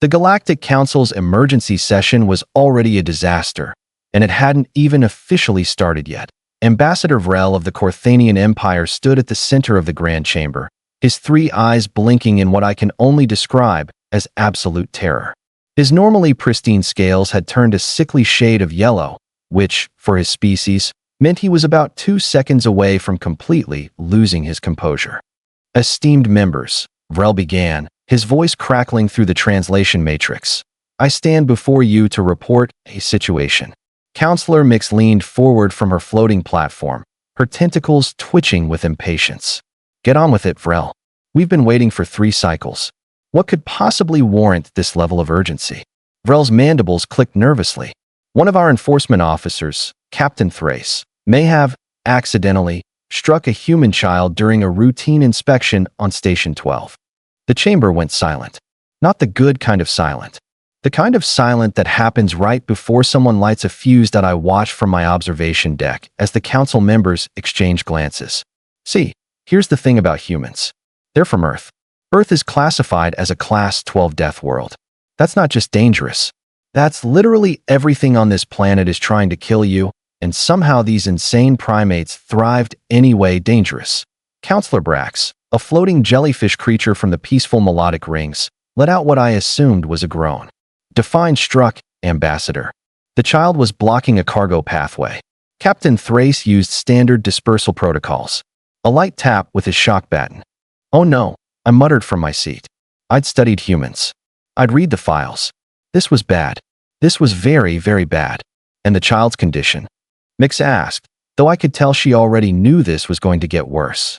The Galactic Council's emergency session was already a disaster, and it hadn't even officially started yet. Ambassador Vrell of the Corthanian Empire stood at the center of the Grand Chamber, his three eyes blinking in what I can only describe as absolute terror. His normally pristine scales had turned a sickly shade of yellow, which, for his species, meant he was about 2 seconds away from completely losing his composure. "Esteemed members," Vrell began, his voice crackling through the translation matrix, "I stand before you to report a situation." Counselor Mix leaned forward from her floating platform, her tentacles twitching with impatience. "Get on with it, Vrell. We've been waiting for 3 cycles. What could possibly warrant this level of urgency?" Vrell's mandibles clicked nervously. "One of our enforcement officers, Captain Thrace, may have, accidentally, struck a human child during a routine inspection on Station 12. The chamber went silent. Not the good kind of silent. The kind of silent that happens right before someone lights a fuse that I watched from my observation deck as the council members exchange glances. See, here's the thing about humans. They're from Earth. Earth is classified as a Class 12 death world. That's not just dangerous. That's literally everything on this planet is trying to kill you, and somehow these insane primates thrived anyway. Dangerous. Counselor Brax, a floating jellyfish creature from the peaceful melodic rings, let out what I assumed was a groan. Define struck, Ambassador. The child was blocking a cargo pathway. Captain Thrace used standard dispersal protocols. A light tap with his shock baton. "Oh no," I muttered from my seat. I'd studied humans. I'd read the files. This was bad. This was very, very bad. And the child's condition? Mix asked, though I could tell she already knew this was going to get worse.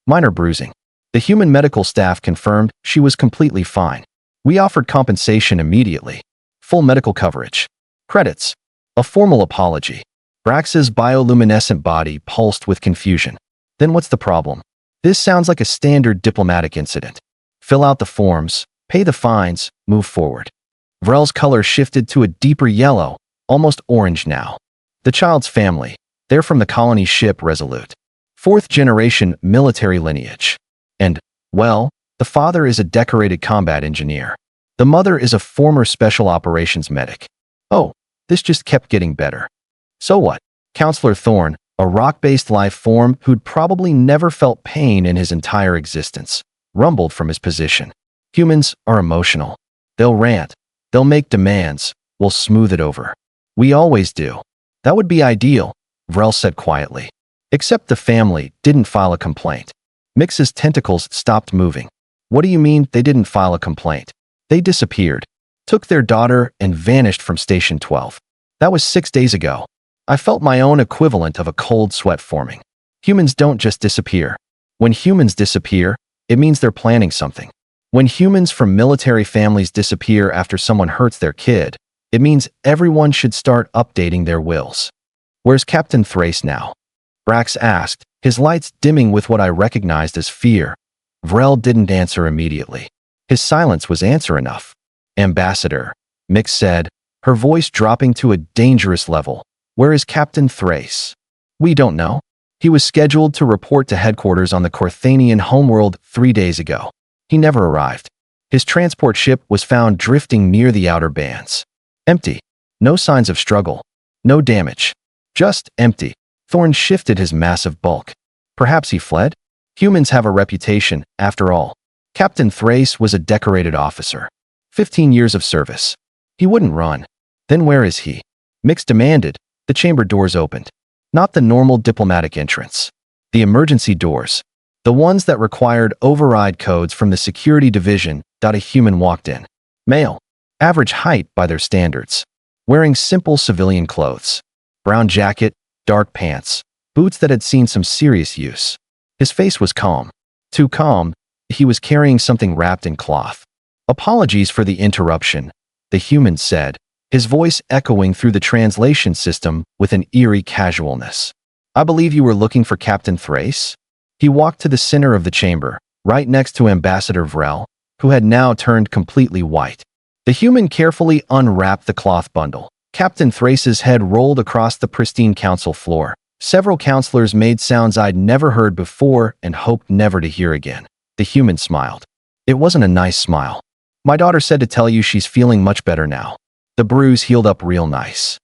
Minor bruising. The human medical staff confirmed she was completely fine. We offered compensation immediately. Full medical coverage. Credits. A formal apology. Brax's bioluminescent body pulsed with confusion. Then what's the problem? This sounds like a standard diplomatic incident. Fill out the forms, pay the fines, move forward. Vrell's color shifted to a deeper yellow, almost orange now. The child's family. They're from the colony ship Resolute. 4th-generation military lineage. And, well, the father is a decorated combat engineer. The mother is a former special operations medic. Oh, this just kept getting better. So what? Counselor Thorne, a rock-based life form who'd probably never felt pain in his entire existence, rumbled from his position. Humans are emotional. They'll rant. They'll make demands. We'll smooth it over. We always do. That would be ideal, Vrell said quietly. Except the family didn't file a complaint. Mix's tentacles stopped moving. What do you mean they didn't file a complaint? They disappeared, took their daughter, and vanished from Station 12. That was 6 days ago. I felt my own equivalent of a cold sweat forming. Humans don't just disappear. When humans disappear, it means they're planning something. When humans from military families disappear after someone hurts their kid, it means everyone should start updating their wills. Where's Captain Thrace now? Brax asked, his lights dimming with what I recognized as fear. Vrell didn't answer immediately. His silence was answer enough. Ambassador, Mix said, her voice dropping to a dangerous level. Where is Captain Thrace? We don't know. He was scheduled to report to headquarters on the Corthanian homeworld 3 days ago. He never arrived. His transport ship was found drifting near the outer bands. Empty. No signs of struggle. No damage. Just empty. Thorne shifted his massive bulk. Perhaps he fled? Humans have a reputation, after all. Captain Thrace was a decorated officer. 15 years of service. He wouldn't run. Then where is he? Mix demanded. The chamber doors opened. Not the normal diplomatic entrance. The emergency doors. The ones that required override codes from the security division. A human walked in. Male. Average height by their standards. Wearing simple civilian clothes. Brown jacket, dark pants, boots that had seen some serious use. His face was calm. Too calm, he was carrying something wrapped in cloth. Apologies for the interruption, the human said, his voice echoing through the translation system with an eerie casualness. I believe you were looking for Captain Thrace? He walked to the center of the chamber, right next to Ambassador Vrell, who had now turned completely white. The human carefully unwrapped the cloth bundle. Captain Thrace's head rolled across the pristine council floor. Several counselors made sounds I'd never heard before and hoped never to hear again. The human smiled. It wasn't a nice smile. My daughter said to tell you she's feeling much better now. The bruise healed up real nice.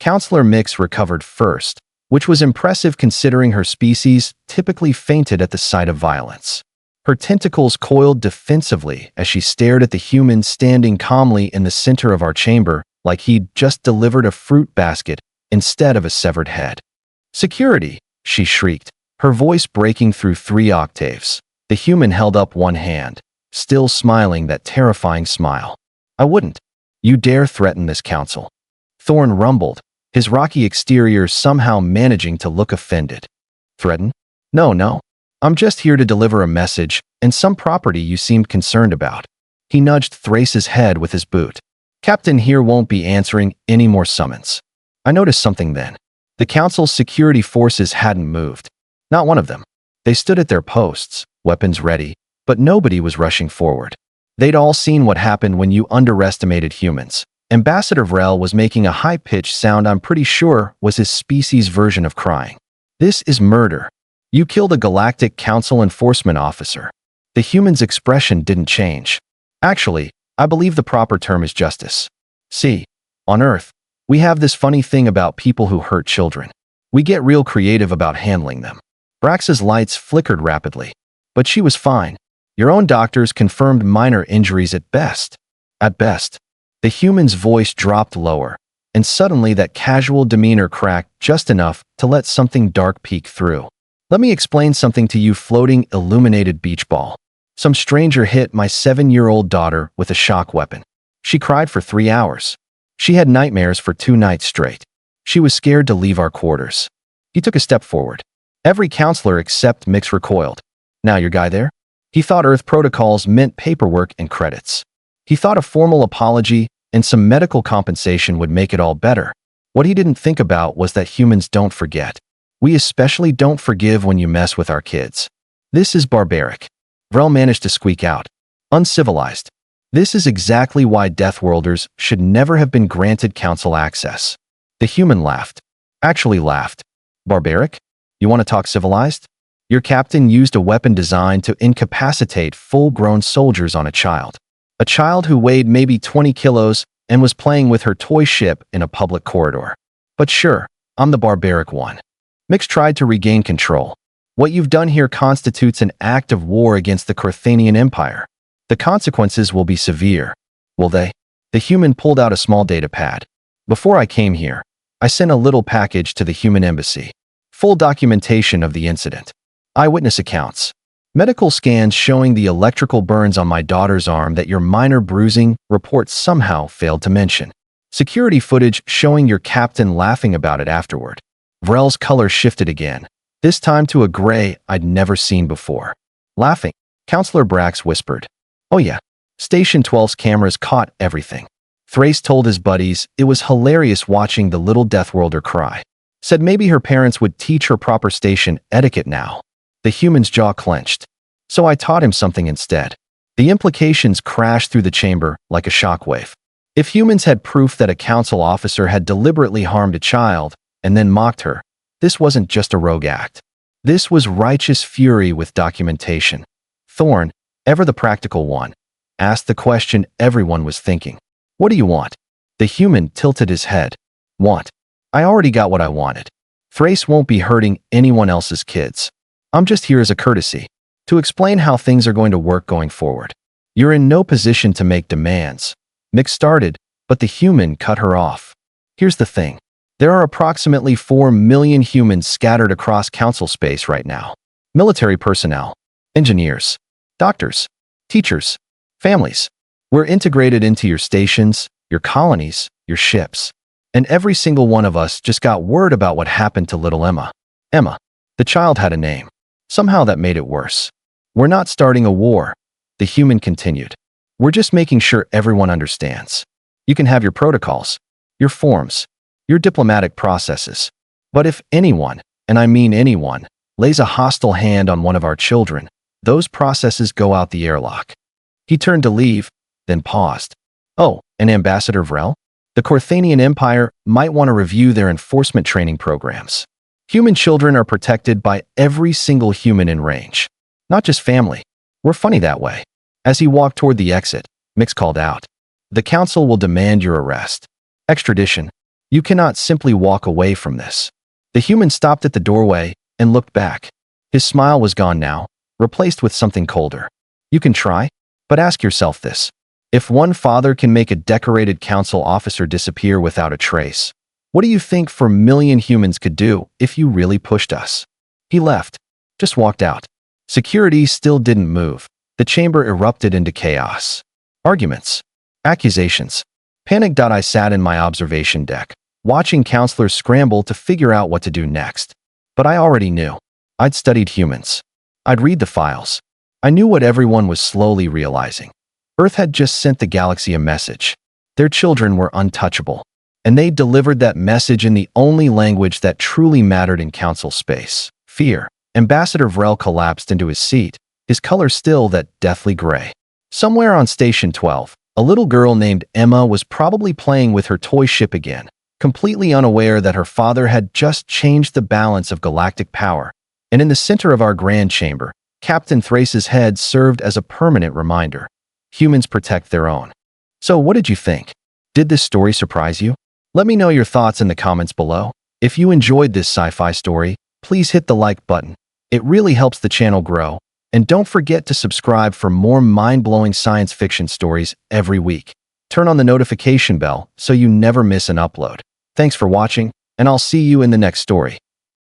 Counselor Mix recovered first, which was impressive considering her species typically fainted at the sight of violence. Her tentacles coiled defensively as she stared at the human standing calmly in the center of our chamber like he'd just delivered a fruit basket instead of a severed head. "Security!" she shrieked, her voice breaking through 3 octaves. The human held up one hand, still smiling that terrifying smile. "I wouldn't. You dare threaten this council?" Thorn rumbled, his rocky exterior somehow managing to look offended. "Threaten? No. I'm just here to deliver a message and some property you seemed concerned about." He nudged Thrace's head with his boot. "Captain here won't be answering any more summons." I noticed something then. The council's security forces hadn't moved. Not one of them. They stood at their posts, weapons ready, but nobody was rushing forward. They'd all seen what happened when you underestimated humans. Ambassador Vrell was making a high-pitched sound I'm pretty sure was his species' version of crying. "This is murder. You killed a Galactic Council enforcement officer." The human's expression didn't change. "Actually, I believe the proper term is justice. See, on Earth, we have this funny thing about people who hurt children. We get real creative about handling them." Brax's lights flickered rapidly. "But she was fine. Your own doctors confirmed minor injuries at best." "At best." The human's voice dropped lower, and suddenly that casual demeanor cracked just enough to let something dark peek through. "Let me explain something to you, floating illuminated beach ball. Some stranger hit my 7-year-old daughter with a shock weapon. She cried for 3 hours. She had nightmares for 2 nights straight. She was scared to leave our quarters." He took a step forward. Every counselor except Mix recoiled. "Now your guy there?" He thought Earth protocols meant paperwork and credits. He thought a formal apology and some medical compensation would make it all better. What he didn't think about was that humans don't forget. We especially don't forgive when you mess with our kids. "This is barbaric." Vrell managed to squeak out. "Uncivilized. This is exactly why Deathworlders should never have been granted council access." The human laughed. Actually laughed. "Barbaric? You want to talk civilized? Your captain used a weapon designed to incapacitate full-grown soldiers on a child. A child who weighed maybe 20 kilos and was playing with her toy ship in a public corridor. But sure, I'm the barbaric one." Mix tried to regain control. "What you've done here constitutes an act of war against the Carthanian Empire. The consequences will be severe." "Will they?" The human pulled out a small data pad. "Before I came here, I sent a little package to the human embassy. Full documentation of the incident. Eyewitness accounts. Medical scans showing the electrical burns on my daughter's arm that your minor bruising reports somehow failed to mention. Security footage showing your captain laughing about it afterward." Vrell's color shifted again, this time to a gray I'd never seen before. "Laughing?" Counselor Brax whispered. "Oh yeah. Station 12's cameras caught everything." Thrace told his buddies it was hilarious watching the little Deathworlder cry. Said maybe her parents would teach her proper station etiquette now. The human's jaw clenched. "So I taught him something instead." The implications crashed through the chamber like a shockwave. If humans had proof that a council officer had deliberately harmed a child and then mocked her, this wasn't just a rogue act. This was righteous fury with documentation. Thorn, ever the practical one, asked the question everyone was thinking. "What do you want?" The human tilted his head. "Want? I already got what I wanted. Thrace won't be hurting anyone else's kids. I'm just here as a courtesy, to explain how things are going to work going forward. You're in no position to make demands." Mix started, but the human cut her off. "Here's the thing. There are approximately 4 million humans scattered across council space right now. Military personnel, engineers, doctors, teachers, families. We're integrated into your stations, your colonies, your ships. And every single one of us just got word about what happened to little Emma. Emma. The child had a name. Somehow that made it worse. We're not starting a war," the human continued. "We're just making sure everyone understands. You can have your protocols, your forms, your diplomatic processes. But if anyone, and I mean anyone, lays a hostile hand on one of our children, those processes go out the airlock." He turned to leave, then paused. "Oh, and Ambassador Vrell? The Carthanian Empire might want to review their enforcement training programs. Human children are protected by every single human in range. Not just family. We're funny that way." As he walked toward the exit, Mix called out. The council will demand your arrest. Extradition. You cannot simply walk away from this. The human stopped at the doorway and looked back. His smile was gone now, replaced with something colder. You can try, but ask yourself this. If one father can make a decorated council officer disappear without a trace, what do you think 4 million humans could do if you really pushed us? He left, just walked out. Security still didn't move. The chamber erupted into chaos. Arguments. Accusations. Panicked. I sat in my observation deck, watching counselors scramble to figure out what to do next. But I already knew. I'd studied humans. I'd read the files. I knew what everyone was slowly realizing. Earth had just sent the galaxy a message. Their children were untouchable. And they delivered that message in the only language that truly mattered in council space. Fear. Ambassador Vrell collapsed into his seat, his color still that deathly gray. Somewhere on Station 12, a little girl named Emma was probably playing with her toy ship again, completely unaware that her father had just changed the balance of galactic power. And in the center of our grand chamber, Captain Thrace's head served as a permanent reminder. Humans protect their own. So what did you think? Did this story surprise you? Let me know your thoughts in the comments below. If you enjoyed this sci-fi story, please hit the like button. It really helps the channel grow. And don't forget to subscribe for more mind-blowing science fiction stories every week. Turn on the notification bell so you never miss an upload. Thanks for watching, and I'll see you in the next story.